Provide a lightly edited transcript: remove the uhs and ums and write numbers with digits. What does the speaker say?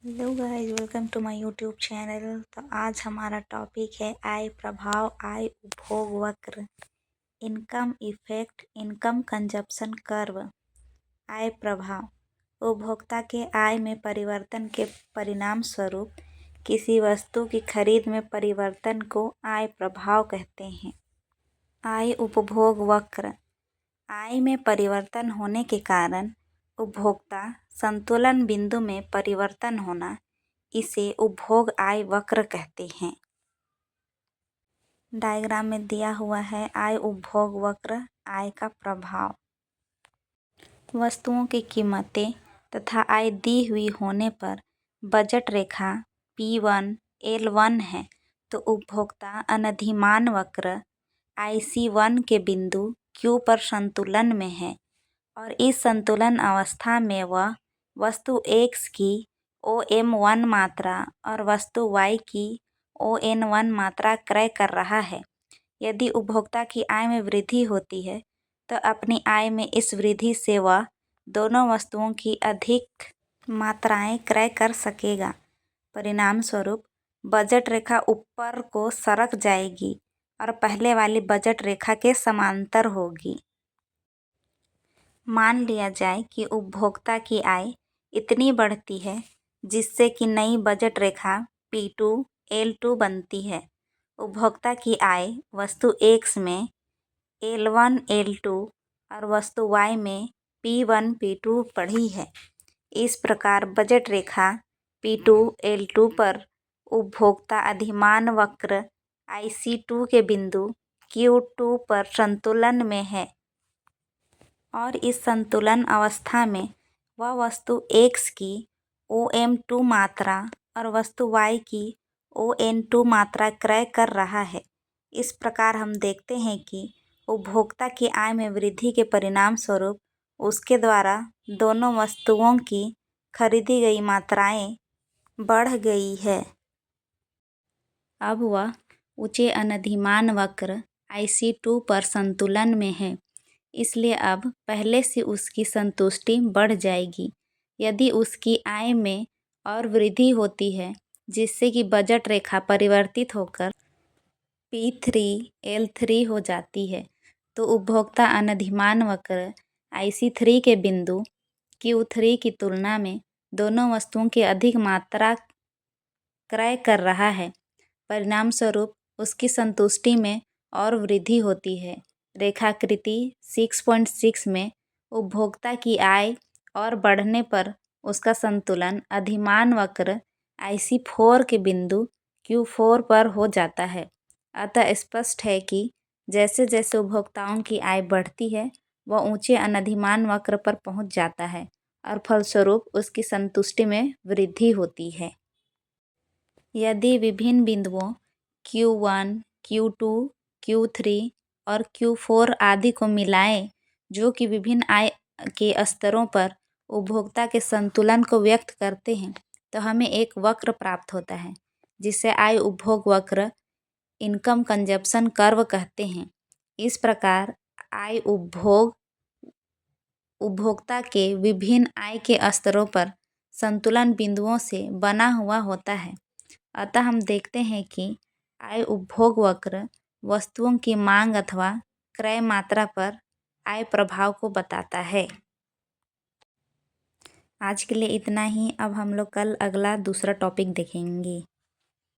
Hello guys, welcome to my YouTube channel. तो आज हमारा टॉपिक है आय प्रभाव, आय उपभोग वक्र, income effect, income consumption curve. आय प्रभाव उपभोक्ता के आय में परिवर्तन के परिणाम स्वरूप किसी वस्तु की खरीद में परिवर्तन को आय प्रभाव कहते हैं। आय उपभोग वक्र, आय में परिवर्तन होने के कारण उपभोक्ता संतुलन बिंदु में परिवर्तन होना, इसे उपभोग आय वक्र कहते हैं। डायग्राम में दिया हुआ है आय उपभोग वक्र, आय का प्रभाव। वस्तुओं की कीमतें तथा आय दी हुई होने पर बजट रेखा P1 L1 है, तो उपभोक्ता अनधिमान वक्र IC1 के बिंदु Q पर संतुलन में है और इस संतुलन अवस्था में वह वस्तु X की OM1 मात्रा और वस्तु Y की ON1 मात्रा क्रय कर रहा है। यदि उपभोक्ता की आय में वृद्धि होती है तो अपनी आय में इस वृद्धि से वह दोनों वस्तुओं की अधिक मात्राएं क्रय कर सकेगा। परिणाम स्वरूप बजट रेखा ऊपर को सरक जाएगी और पहले वाली बजट रेखा के समांतर होगी। मान लिया जाए कि उपभोक्ता की आय इतनी बढ़ती है जिससे कि नई बजट रेखा P2 L2 बनती है। उपभोक्ता की आय वस्तु X में L1 L2 और वस्तु Y में P1 P2 बढ़ी है। इस प्रकार बजट रेखा P2 L2 पर उपभोक्ता अधिमान वक्र IC2 के बिंदु Q2 पर संतुलन में है और इस संतुलन अवस्था में वह वस्तु X की OM2 मात्रा और वस्तु Y की ON2 मात्रा क्रय कर रहा है। इस प्रकार हम देखते हैं कि उपभोक्ता की आय में वृद्धि के परिणाम स्वरूप उसके द्वारा दोनों वस्तुओं की खरीदी गई मात्राएं बढ़ गई है। अब वह ऊंचे अनधिमान वक्र IC2 पर संतुलन में है, इसलिए अब पहले से उसकी संतुष्टि बढ़ जाएगी। यदि उसकी आय में और वृद्धि होती है जिससे कि बजट रेखा परिवर्तित होकर P3 L3 हो जाती है, तो उपभोक्ता अनधिमान वक्र IC3 के बिंदु Q3 की तुलना में दोनों वस्तुओं की अधिक मात्रा क्रय कर रहा है। परिणाम स्वरूप उसकी संतुष्टि में और वृद्धि होती है। रेखाकृति 6.6 में उपभोक्ता की आय और बढ़ने पर उसका संतुलन अधिमान वक्र IC4 के बिंदु Q4 पर हो जाता है। अतः स्पष्ट है कि जैसे जैसे उपभोक्ताओं की आय बढ़ती है वह ऊंचे अनधिमान वक्र पर पहुंच जाता है और फलस्वरूप उसकी संतुष्टि में वृद्धि होती है। यदि विभिन्न बिंदुओं Q1, Q2, Q3 और Q4 आदि को मिलाएं, जो कि विभिन्न आय के स्तरों पर उपभोक्ता के संतुलन को व्यक्त करते हैं, तो हमें एक वक्र प्राप्त होता है जिसे आय उपभोग वक्र, इनकम कंजप्शन कर्व कहते हैं। इस प्रकार आय उपभोक्ता के विभिन्न आय के स्तरों पर संतुलन बिंदुओं से बना हुआ होता है। अतः हम देखते हैं कि आय उपभोग वक्र वस्तुओं की मांग अथवा क्रय मात्रा पर आय प्रभाव को बताता है। आज के लिए इतना ही। अब हम लोग कल अगला दूसरा टॉपिक देखेंगे।